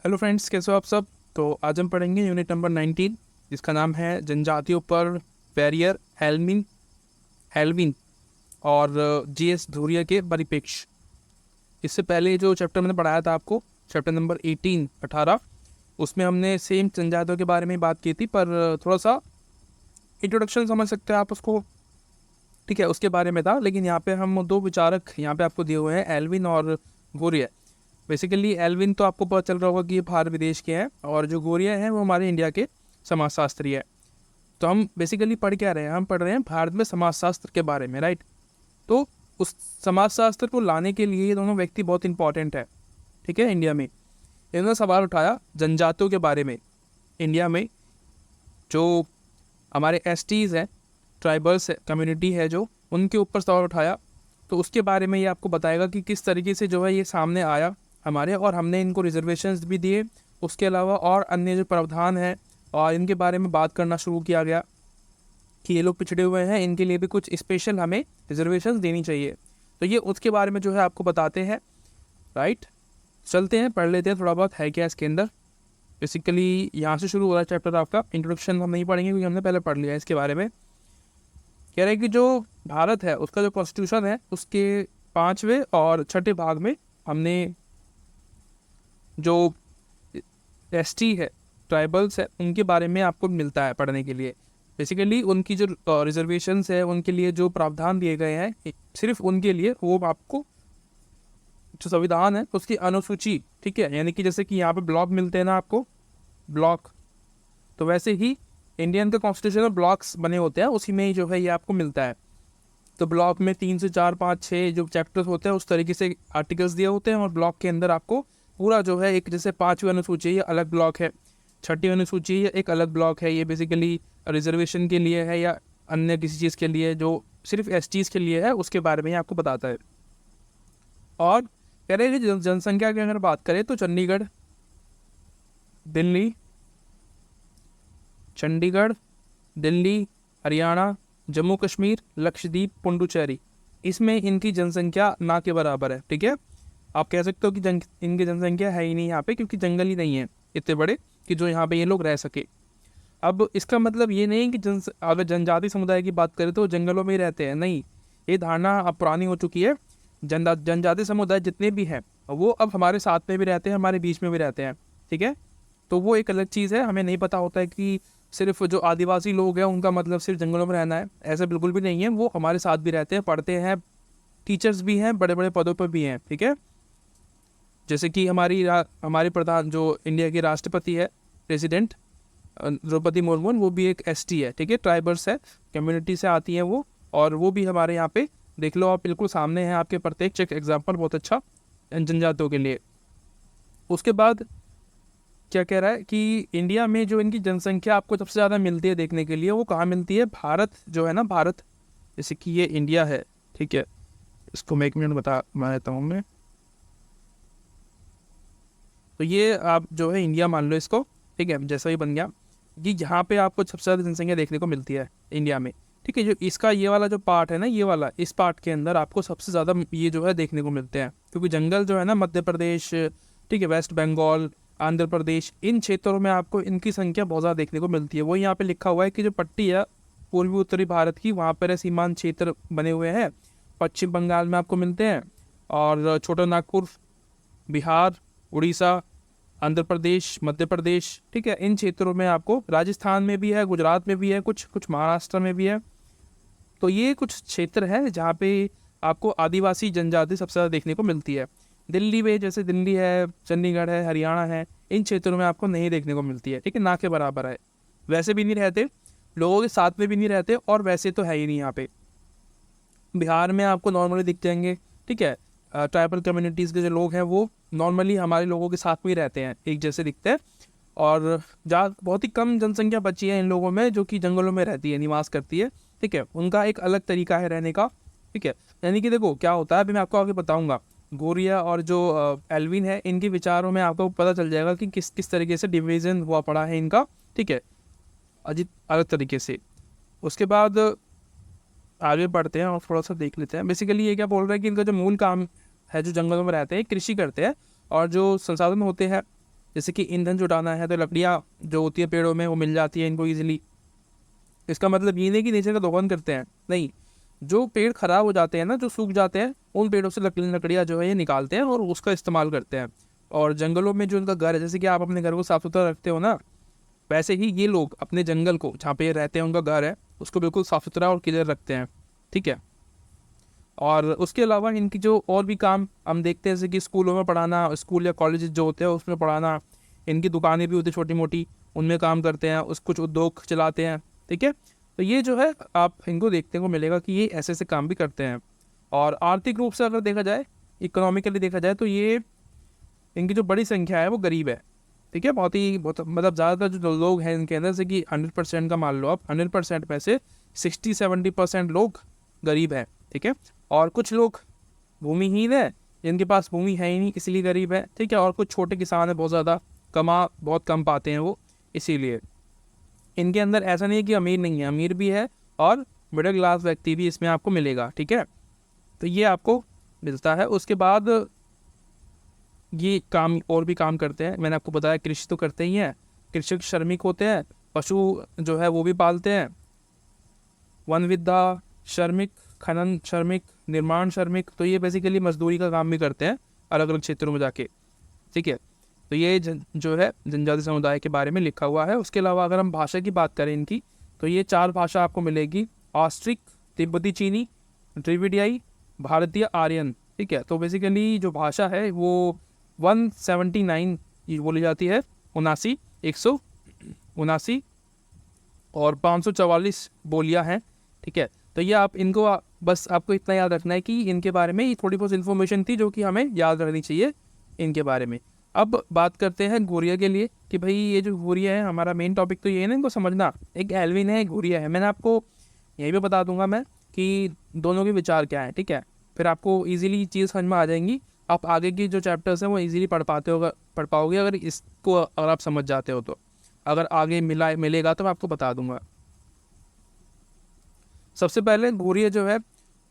Hello friends, कैसे हो आप सब। तो आज हम पढ़ेंगे यूनिट नंबर 19, जिसका नाम है जनजातियों पर बैरियर हेल्विन और जीएस धुरिया के परिप्रेक्ष्य। इससे पहले जो चैप्टर मैंने पढ़ाया था आपको, चैप्टर नंबर 18 उसमें हमने सेम जनजातियों के बारे में बात की थी, पर थोड़ा सा इंट्रोडक्शन समझ सकते हैं आप उसको, ठीक है, उसके बारे में था। लेकिन यहाँ पे हम दो विचारक यहाँ पे आपको दिए हुए हैं, एल्विन और गोरिया। बेसिकली एल्विन तो आपको पता चल रहा होगा कि ये बाहर विदेश के हैं, और जो गोरिया हैं वो हमारे इंडिया के समाजशास्त्री है। तो हम बेसिकली पढ़ क्या रहे हैं, हम पढ़ रहे हैं भारत में समाजशास्त्र के बारे में, राइट। तो उस समाजशास्त्र को लाने के लिए ये दोनों व्यक्ति बहुत इंपॉर्टेंट है, ठीक है। इंडिया में इन्होंने सवाल उठाया जनजातियों के बारे में। इंडिया में जो हमारे एसटीज़ हैं, ट्राइबल्स कम्युनिटी है, जो उनके ऊपर सवाल उठाया। तो उसके बारे में ये आपको बताएगा कि किस तरीके से जो है ये सामने आया हमारे, और हमने इनको रिजर्वेशंस भी दिए। उसके अलावा और अन्य जो प्रावधान है और इनके बारे में बात करना शुरू किया गया कि ये लोग पिछड़े हुए हैं, इनके लिए भी कुछ स्पेशल हमें रिजर्वेशंस देनी चाहिए। तो ये उसके बारे में जो है आपको बताते हैं, राइट। चलते हैं, पढ़ लेते हैं थोड़ा बहुत है क्या इसके अंदर। बेसिकली यहाँ से शुरू हो रहा है चैप्टर आपका। इंट्रोडक्शन हम नहीं पढ़ेंगे क्योंकि हमने पहले पढ़ लिया है इसके बारे में। कह रहे हैं कि जो भारत है उसका जो कॉन्स्टिट्यूशन है, उसके 5वें और 6ठे भाग में हमने जो एसटी है, ट्राइबल्स है, उनके बारे में आपको मिलता है पढ़ने के लिए। बेसिकली उनकी जो रिजर्वेशंस है, उनके लिए जो प्रावधान दिए गए हैं सिर्फ उनके लिए, वो आपको जो संविधान है उसकी अनुसूची, ठीक है, यानी कि जैसे कि यहाँ पे ब्लॉक मिलते हैं ना आपको, ब्लॉक, तो वैसे ही इंडियन के कॉन्स्टिट्यूशन में ब्लॉक्स बने होते हैं, उसी में ही जो है ये आपको मिलता है। तो ब्लॉक में 3 से 4 5 6 जो चैप्टर्स होते हैं उस तरीके से आर्टिकल्स दिए होते हैं, और ब्लॉक के अंदर आपको पूरा जो है एक, जैसे 5वीं अनुसूची ये अलग ब्लॉक है, 6ठी अनुसूची ये एक अलग ब्लॉक है। ये बेसिकली रिजर्वेशन के लिए है या अन्य किसी चीज़ के लिए जो सिर्फ एसटीज़ के लिए है, उसके बारे में आपको बताता है। और कह रहे हैं कि जनसंख्या की अगर बात करें तो चंडीगढ़, दिल्ली, हरियाणा, जम्मू कश्मीर, लक्षद्वीप, पुडुचेरी, इसमें इनकी जनसंख्या ना के बराबर है, ठीक है। आप कह सकते हो कि इनकी जनसंख्या है ही नहीं यहाँ पे, क्योंकि जंगल ही नहीं है इतने बड़े कि जो यहाँ पे ये लोग रह सके। अब इसका मतलब ये नहीं कि अगर जनजाति समुदाय की बात करें तो जंगलों में ही रहते हैं, नहीं, ये धारणा अब पुरानी हो चुकी है। जनजाति समुदाय जितने भी हैं वो अब हमारे साथ में भी रहते हैं, हमारे बीच में भी रहते हैं, ठीक है। तो वो एक अलग चीज़ है। हमें नहीं पता होता है कि सिर्फ जो आदिवासी लोग हैं उनका मतलब सिर्फ जंगलों में रहना है, ऐसा बिल्कुल भी नहीं है। वो हमारे साथ भी रहते हैं, पढ़ते हैं, टीचर्स भी हैं, बड़े बड़े पदों पर भी हैं, ठीक है। जैसे कि हमारी प्रधान जो इंडिया के राष्ट्रपति है, प्रेसिडेंट द्रौपदी मुर्मू, वो भी एक एसटी है, ठीक है, ट्राइबल्स है, कम्युनिटी से आती हैं वो, और वो भी हमारे यहाँ पे देख लो आप, बिल्कुल सामने है आपके, प्रत्यक्ष एक एग्जाम्पल, बहुत अच्छा जनजातियों के लिए। उसके बाद क्या कह रहा है कि इंडिया में जो इनकी जनसंख्या आपको सबसे ज़्यादा मिलती है देखने के लिए, वो कहाँ मिलती है, भारत जो है ना, भारत, जैसे कि ये इंडिया है, ठीक है, इसको मैं 1 मिनट बता देता हूँ मैं। तो ये आप जो है इंडिया मान लो इसको, ठीक है, जैसा ही बन गया कि यहाँ पे आपको सबसे ज़्यादा जनसंख्या देखने को मिलती है इंडिया में, ठीक है। जो इसका ये वाला जो पार्ट है ना, ये वाला, इस पार्ट के अंदर आपको सबसे ज़्यादा ये जो है देखने को मिलते हैं, क्योंकि जंगल जो है ना, मध्य प्रदेश, ठीक है, वेस्ट बंगाल, आंध्र प्रदेश, इन क्षेत्रों में आपको इनकी संख्या बहुत ज़्यादा देखने को मिलती है। वही यहाँ पे लिखा हुआ है कि जो पट्टी है पूर्वी उत्तरी भारत की, वहाँ पर सीमांत क्षेत्र बने हुए हैं, पश्चिम बंगाल में आपको मिलते हैं, और छोटा नागपुर, बिहार, उड़ीसा, आंध्र प्रदेश, मध्य प्रदेश, ठीक है, इन क्षेत्रों में आपको, राजस्थान में भी है, गुजरात में भी है, कुछ महाराष्ट्र में भी है। तो ये कुछ क्षेत्र है जहाँ पे आपको आदिवासी जनजाति सबसे ज़्यादा देखने को मिलती है। दिल्ली में, जैसे दिल्ली है, चंडीगढ़ है, हरियाणा है, इन क्षेत्रों में आपको नहीं देखने को मिलती है, ठीक है, ना के बराबर है। वैसे भी नहीं रहते, लोगों के साथ में भी नहीं रहते, और वैसे तो है ही नहीं यहाँ पे। बिहार में आपको नॉर्मली दिख जाएंगे, ठीक है, ट्राइबल कम्युनिटीज़ के जो लोग हैं वो नॉर्मली हमारे लोगों के साथ में ही रहते हैं, एक जैसे दिखते हैं। और जहाँ बहुत ही कम जनसंख्या बची है इन लोगों में जो कि जंगलों में रहती है, निवास करती है, ठीक है, उनका एक अलग तरीका है रहने का, ठीक है। यानी कि देखो क्या होता है, अभी मैं आपको आगे बताऊंगा। गोरिया और जो एल्विन है, इनके विचारों में आपको पता चल जाएगा कि किस किस तरीके से डिवीज़न हुआ पड़ा है इनका, ठीक है, अजीब अलग तरीके से। उसके बाद आगे बढ़ते हैं और थोड़ा सा देख लेते हैं। बेसिकली ये क्या बोल रहा है कि इनका जो मूल काम है, जो जंगलों में रहते हैं, कृषि करते हैं, और जो संसाधन होते हैं जैसे कि ईंधन जुटाना है तो लकड़ियाँ जो होती है पेड़ों में वो मिल जाती है इनको ईजिली। इसका मतलब ये नहीं कि नेचर का दोहन करते हैं, नहीं, जो पेड़ खराब हो जाते हैं ना, जो सूख जाते हैं, उन पेड़ों से लकड़ियाँ जो है ये निकालते हैं और उसका इस्तेमाल करते हैं। और जंगलों में जो उनका घर है, जैसे कि आप अपने घर को साफ सुथरा रखते हो ना, वैसे ही ये लोग अपने जंगल को जहाँ पे ये रहते हैं, उनका घर है, उसको बिल्कुल साफ सुथरा और क्लियर रखते हैं। ठीक है। और उसके अलावा इनकी जो और भी काम हम देखते हैं, जैसे कि स्कूलों में पढ़ाना, स्कूल या कॉलेज जो होते हैं उसमें पढ़ाना, इनकी दुकानें भी होती हैं छोटी मोटी, उनमें काम करते हैं, उस कुछ उद्योग चलाते हैं। ठीक है। तो ये जो है आप इनको देखने को मिलेगा कि ये ऐसे ऐसे काम भी करते हैं। और आर्थिक रूप से अगर देखा जाए, इकोनॉमिकली देखा जाए, तो ये इनकी जो बड़ी संख्या है वो गरीब है। ठीक है। बहुत मतलब ज़्यादातर जो लोग हैं इनके अंदर, जैसे कि 100% का मान लो आप, 100% में से 60-70% लोग गरीब हैं। ठीक है। और कुछ लोग भूमिहीन है, जिनके पास भूमि है ही नहीं इसलिए गरीब है। ठीक है। और कुछ छोटे किसान है, बहुत ज़्यादा बहुत कम पाते हैं वो, इसीलिए। इनके अंदर ऐसा नहीं है कि अमीर नहीं है, अमीर भी है और मिडिल क्लास व्यक्ति भी इसमें आपको मिलेगा। ठीक है। तो ये आपको मिलता है। उसके बाद ये काम और भी काम करते हैं, मैंने आपको बताया कृषि तो करते ही हैं, कृषक श्रमिक होते हैं, पशु जो है वो भी पालते हैं, वन विद्या श्रमिक, खनन श्रमिक, निर्माण श्रमिक, तो ये बेसिकली मजदूरी का काम भी करते हैं अलग अलग क्षेत्रों में जाके। ठीक है। तो ये जो है जनजाति समुदाय के बारे में लिखा हुआ है। उसके अलावा अगर हम भाषा की बात करें इनकी, तो ये 4 भाषा आपको मिलेगी, ऑस्ट्रिक, तिब्बती चीनी, द्रविडियाई, भारतीय आर्यन। ठीक है। तो बेसिकली जो भाषा है वो 179 ये बोली जाती है, 179 और 544 बोलियाँ हैं। ठीक है। तो ये आप इनको बस आपको इतना याद रखना है कि इनके बारे में ये थोड़ी बहुत इन्फॉर्मेशन थी जो कि हमें याद रखनी चाहिए इनके बारे में। अब बात करते हैं घुरिया के लिए कि भाई ये जो घुरिया है, हमारा मेन टॉपिक तो ये है ना, इनको समझना। एक एल्विन है, एक घुरिया है। मैंने आपको यही भी बता दूंगा मैं कि दोनों के विचार क्या है। ठीक है। फिर आपको इजीली चीज़ समझ में आ जाएंगी, आप आगे की जो चैप्टर्स हैं वो इजीली पढ़ पाओगे अगर इसको अगर आप समझ जाते हो तो। अगर आगे मिलेगा तो मैं आपको बता दूंगा। सबसे पहले घुरिया जो है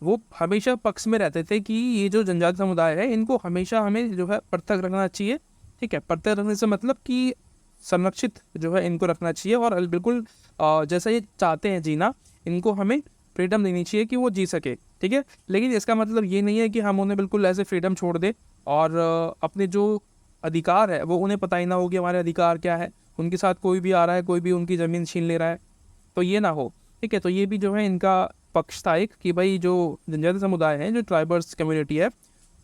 वो हमेशा पक्ष में रहते थे कि ये जो जनजाति समुदाय है इनको हमेशा हमें जो है पृथक रखना चाहिए। ठीक है। पृथक रखने से मतलब कि संरक्षित जो है इनको रखना चाहिए और बिल्कुल जैसा ये चाहते हैं जीना, इनको हमें फ्रीडम देनी चाहिए कि वो जी सके। ठीक है। लेकिन इसका मतलब ये नहीं है कि हम उन्हें बिल्कुल ऐसे फ्रीडम छोड़ दें और अपने जो अधिकार है वो उन्हें पता ही ना हो कि हमारे अधिकार क्या है, उनके साथ कोई भी आ रहा है, कोई भी उनकी ज़मीन छीन ले रहा है, तो ये ना हो। ठीक है। तो ये भी जो है इनका पक्ष था एक कि भाई जो जनजाति समुदाय है, जो ट्राइबल्स कम्युनिटी है,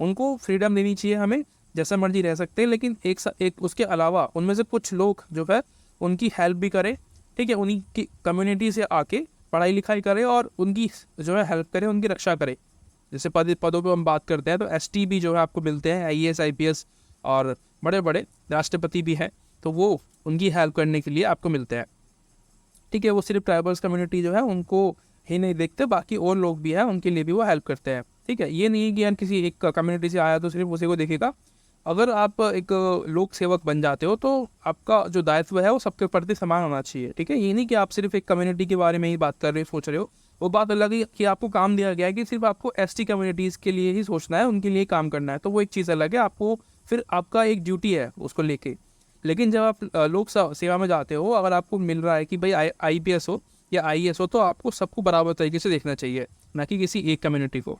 उनको फ्रीडम देनी चाहिए, हमें जैसा मर्जी रह सकते हैं, लेकिन एक उसके अलावा उनमें से कुछ लोग जो है उनकी हेल्प भी करें। ठीक है। उन्हीं की कम्युनिटी से आके पढ़ाई लिखाई करे और उनकी जो है हेल्प करे, उनकी रक्षा करे। जैसे पदों पे हम बात करते हैं तो ST भी जो है आपको मिलते हैं, IAS IPS, और बड़े बड़े राष्ट्रपति भी हैं, तो वो उनकी हेल्प करने के लिए आपको मिलते हैं। ठीक है। वो सिर्फ ट्राइबल्स कम्युनिटी जो है उनको ही नहीं देखते, बाकी और लोग भी हैं उनके लिए भी वो हेल्प करते हैं। ठीक है। ये नहीं है कि यार किसी एक कम्युनिटी से आया तो सिर्फ उसी को देखेगा। अगर आप एक लोक सेवक बन जाते हो तो आपका जो दायित्व है वो सबके प्रति समान होना चाहिए। ठीक है। ये नहीं कि आप सिर्फ एक कम्युनिटी के बारे में ही बात कर रहे हो, सोच रहे हो। वो बात अलग है कि आपको काम दिया गया है कि सिर्फ आपको ST कम्युनिटीज़ के लिए ही सोचना है, उनके लिए काम करना है, तो वो एक चीज़ अलग है। आपको फिर आपका एक ड्यूटी है उसको लेके। लेकिन जब आप लोक सेवा में जाते हो, अगर आपको मिल रहा है कि भाई IPS हो या IAS हो, तो आपको सबको बराबर तरीके से देखना चाहिए, ना कि किसी एक कम्युनिटी को।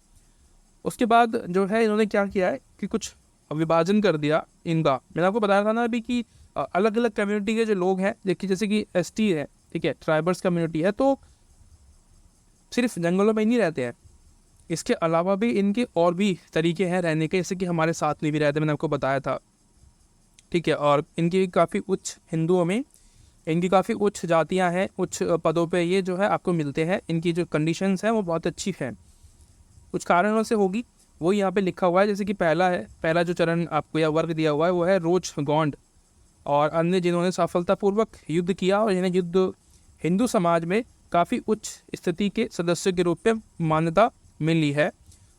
उसके बाद जो है इन्होंने क्या किया है कि कुछ विभाजन कर दिया इनका। मैंने आपको बताया था ना अभी कि अलग अलग कम्युनिटी के जो लोग हैं, देखिए जैसे कि ST है, ठीक है, ट्राइबल्स कम्युनिटी है, तो सिर्फ जंगलों में ही नहीं रहते हैं, इसके अलावा भी इनके और भी तरीके हैं रहने के, जैसे कि हमारे साथ में भी रहते, मैंने आपको बताया था। ठीक है। और इनकी काफ़ी उच्च, हिंदुओं में इनकी काफ़ी उच्च जातियां हैं, उच्च पदों पे ये जो है आपको मिलते हैं। इनकी जो कंडीशंस हैं वो बहुत अच्छी हैं, कुछ कारणों से होगी, वो यहाँ पे लिखा हुआ है। जैसे कि पहला जो चरण आपको या वर्ग दिया हुआ है वो है रोच गौंड और अन्य, जिन्होंने सफलतापूर्वक युद्ध किया और इन्हें युद्ध हिंदू समाज में काफ़ी उच्च स्थिति के सदस्य के रूप में मान्यता मिली है।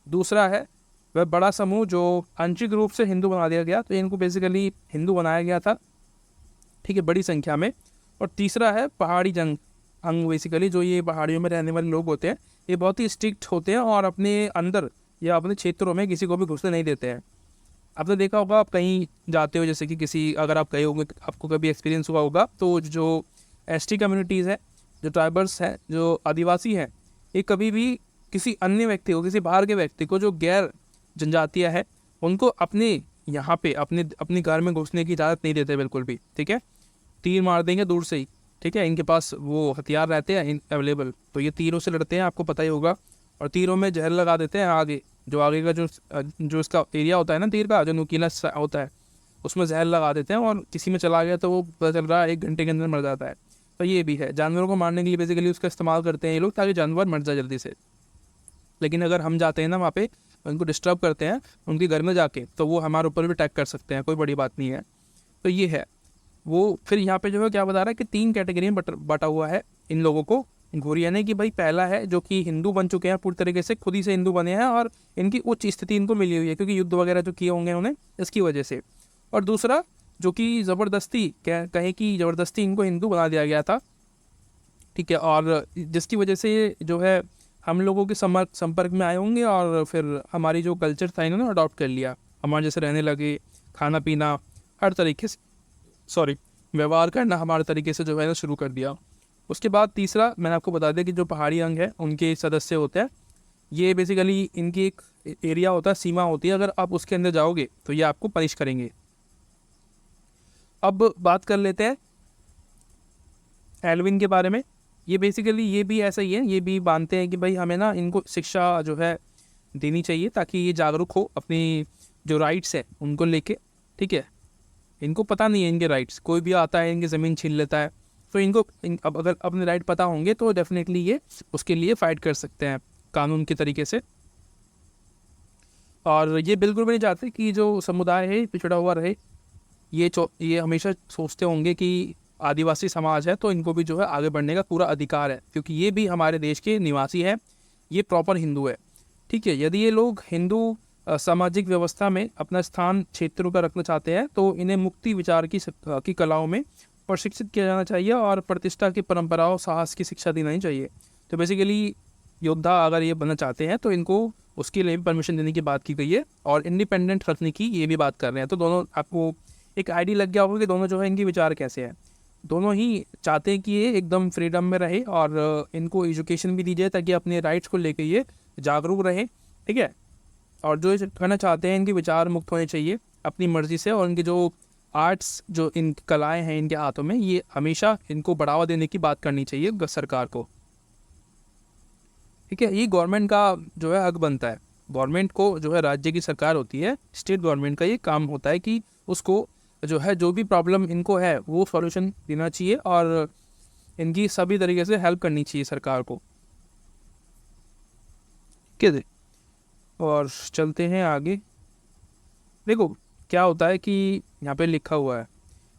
दूसरा है वह बड़ा समूह जो आंशिक रूप से हिंदू बना दिया गया, तो इनको बेसिकली हिंदू बनाया गया था। ठीक है, बड़ी संख्या में। और तीसरा है पहाड़ी अंग, बेसिकली जो ये पहाड़ियों में रहने वाले लोग होते हैं, ये बहुत ही स्ट्रिक्ट होते हैं और अपने अंदर या अपने क्षेत्रों में किसी को भी घुसने नहीं देते हैं। आपने देखा होगा, आप कहीं जाते हो, जैसे कि किसी, अगर आप गए होंगे, आपको कभी एक्सपीरियंस हुआ होगा, तो जो एसटी कम्युनिटीज़ है, जो ट्राइबल्स हैं, जो आदिवासी हैं, ये कभी भी किसी अन्य व्यक्ति को, किसी बाहर के व्यक्ति को जो गैर जनजातीय है, उनको अपने यहाँ पे अपने घर में घुसने की इजाज़त नहीं देते बिल्कुल भी, ठीक है। तीर मार देंगे दूर से ही, ठीक है। इनके पास वो हथियार रहते हैं अवेलेबल, तो ये तीरों से लड़ते हैं, आपको पता ही होगा। और तीरों में जहर लगा देते हैं आगे, जो आगे का जो इसका एरिया होता है ना, तीर का जो नुकीला होता है, उसमें जहर लगा देते हैं, और किसी में चला गया तो वो पता चल रहा है 1 घंटे के अंदर मर जाता है। तो ये भी है, जानवरों को मारने के लिए बेसिकली उसका इस्तेमाल करते हैं ये लोग, ताकि जानवर मर जाए जल्दी से। लेकिन अगर हम जाते हैं ना वहाँ पे, उनको डिस्टर्ब करते हैं उनके घर में जाके, तो वो हमारे ऊपर भी अटैक कर सकते हैं, कोई बड़ी बात नहीं है। तो ये है वो। फिर यहाँ पे जो है क्या बता रहा है कि 3 कैटेगरी में बटा हुआ है इन लोगों को, घुरिया ने, कि भाई पहला है जो कि हिंदू बन चुके हैं पूरी तरीके से, खुद ही से हिंदू बने हैं, और इनकी उच्च स्थिति इनको मिली हुई है क्योंकि युद्ध वगैरह जो किए होंगे उन्हें, इसकी वजह से। और दूसरा जो कि ज़बरदस्ती कहें कि ज़बरदस्ती इनको हिंदू बना दिया गया था, ठीक है, और जिसकी वजह से जो है हम लोगों के संपर्क में आए होंगे, और फिर हमारी जो कल्चर था इन्होंने अडॉप्ट कर लिया, हमारे जैसे रहने लगे, खाना पीना हर तरीके से, व्यवहार करना हमारे तरीके से जो है ना शुरू कर दिया। उसके बाद तीसरा मैंने आपको बता दिया कि जो पहाड़ी अंग है उनके सदस्य होते हैं, ये बेसिकली इनकी एक एरिया होता है, सीमा होती है, अगर आप उसके अंदर जाओगे तो ये आपको पनिश करेंगे। अब बात कर लेते हैं एल्विन के बारे में। ये बेसिकली ये भी ऐसा ही है, ये भी मानते हैं कि भाई हमें ना इनको शिक्षा जो है देनी चाहिए, ताकि ये जागरूक हो अपनी जो राइट्स है उनको लेके, ठीक है। इनको पता नहीं है इनके राइट्स, कोई भी आता है इनकी ज़मीन छीन लेता है, तो अब अगर अपने राइट पता होंगे तो डेफिनेटली ये उसके लिए फ़ाइट कर सकते हैं कानून के तरीके से। और ये बिल्कुल भी नहीं चाहते कि जो समुदाय है पिछड़ा हुआ रहे। ये हमेशा सोचते होंगे कि आदिवासी समाज है तो इनको भी जो है आगे बढ़ने का पूरा अधिकार है, क्योंकि ये भी हमारे देश के निवासी है, ये प्रॉपर हिंदू है, ठीक है। यदि ये लोग हिंदू सामाजिक व्यवस्था में अपना स्थान क्षेत्रों का रखना चाहते हैं तो इन्हें मुक्ति विचार की कलाओं में प्रशिक्षित किया जाना चाहिए, और प्रतिष्ठा की परंपराओं, साहस की शिक्षा देनी चाहिए। तो बेसिकली योद्धा अगर ये बनना चाहते हैं तो इनको उसके लिए भी परमिशन देने की बात की गई है, और इंडिपेंडेंट रखने की ये भी बात कर रहे हैं। तो दोनों, आपको एक आइडिया लग गया होगा कि दोनों जो है इनके विचार कैसे हैं। दोनों ही चाहते हैं कि ये एकदम फ्रीडम में रहे, और इनको एजुकेशन भी दी जाए ताकि अपने राइट्स को लेकर ये जागरूक रहे, ठीक है। और जो ये करना चाहते हैं, इनके विचार मुक्त होने चाहिए अपनी मर्जी से, और इनके जो आर्ट्स, जो इन कलाएं हैं इनके हाथों में, ये हमेशा इनको बढ़ावा देने की बात करनी चाहिए सरकार को, ठीक है। ये गवर्नमेंट का जो है हक बनता है, गवर्नमेंट को जो है, राज्य की सरकार होती है, स्टेट गवर्नमेंट का ये काम होता है कि उसको जो है जो भी प्रॉब्लम इनको है वो सॉल्यूशन देना चाहिए, और इनकी सभी तरीके से हेल्प करनी चाहिए सरकार को, ठीक है। और चलते हैं आगे। देखो क्या होता है कि यहाँ पे लिखा हुआ है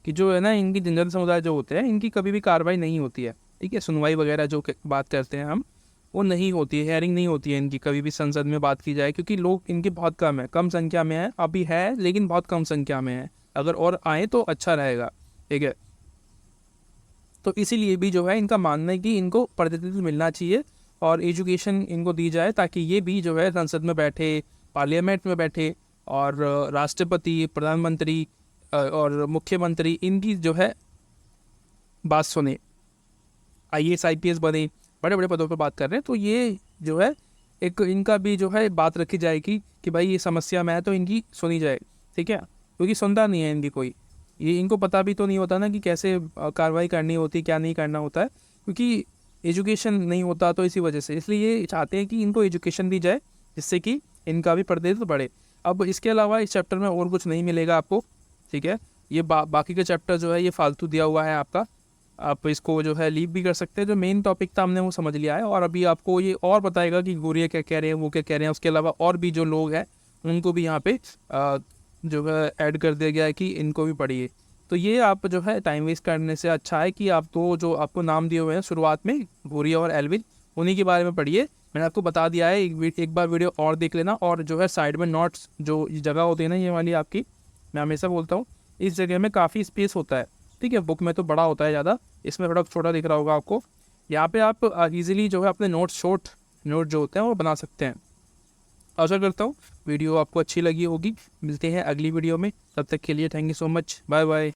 कि जो है ना, इनकी जनजाति समुदाय जो होते हैं इनकी कभी भी कार्रवाई नहीं होती है, ठीक है। सुनवाई वगैरह जो बात करते हैं हम, वो नहीं होती है, हेयरिंग नहीं होती है इनकी, कभी भी संसद में बात की जाए, क्योंकि लोग इनके बहुत कम है, कम संख्या में है, अभी है लेकिन बहुत कम संख्या में है, अगर और आए तो अच्छा रहेगा, ठीक है। तो इसीलिए भी जो है इनका मानना है कि इनको प्रतिनिधित्व मिलना चाहिए, और एजुकेशन इनको दी जाए, ताकि ये भी जो है संसद में बैठे, पार्लियामेंट में बैठे, और राष्ट्रपति, प्रधानमंत्री और मुख्यमंत्री इनकी जो है बात सुने, IAS IPS बने, बड़े बड़े पदों पर बात कर रहे हैं, तो ये जो है एक इनका भी जो है बात रखी जाएगी कि भाई ये समस्या में है तो इनकी सुनी जाए, ठीक है। क्योंकि सुनता नहीं है इनकी कोई, ये इनको पता भी तो नहीं होता ना कि कैसे कार्रवाई करनी होती, क्या नहीं करना होता है, क्योंकि एजुकेशन नहीं होता, तो इसी वजह से, इसलिए ये चाहते हैं कि इनको एजुकेशन दी जाए, जिससे कि इनका भी प्रतिनिधित्व बढ़े। अब इसके अलावा इस चैप्टर में और कुछ नहीं मिलेगा आपको, ठीक है। ये बाकी का चैप्टर जो है ये फालतू दिया हुआ है आपका, आप इसको जो है लीव भी कर सकते हैं। जो मेन टॉपिक था हमने वो समझ लिया है, और अभी आपको ये और बताएगा कि घुरिया क्या कह रहे हैं, वो क्या कह रहे हैं। उसके अलावा और भी जो लोग हैं उनको भी यहाँ पे जो है ऐड कर दिया गया है कि इनको भी पढ़िए। तो ये आप जो है टाइम वेस्ट करने से अच्छा है कि आप तो जो आपको नाम दिए हुए हैं शुरुआत में, घुरिया और एल्विन, उन्हीं के बारे में पढ़िए। मैंने आपको बता दिया है, एक बार वीडियो और देख लेना, और जो है साइड में नोट्स जो जगह होती है ना ये वाली आपकी, मैं हमेशा बोलता हूँ इस जगह में काफ़ी स्पेस होता है, ठीक है। बुक में तो बड़ा होता है ज़्यादा, इसमें थोड़ा छोटा दिख रहा होगा आपको। यहाँ पे आप इजीली जो है अपने नोट जो होते हैं वो बना सकते हैं। आशा करता हूँ वीडियो आपको अच्छी लगी होगी। मिलते हैं अगली वीडियो में, तब तक के लिए thank you so much, bye bye.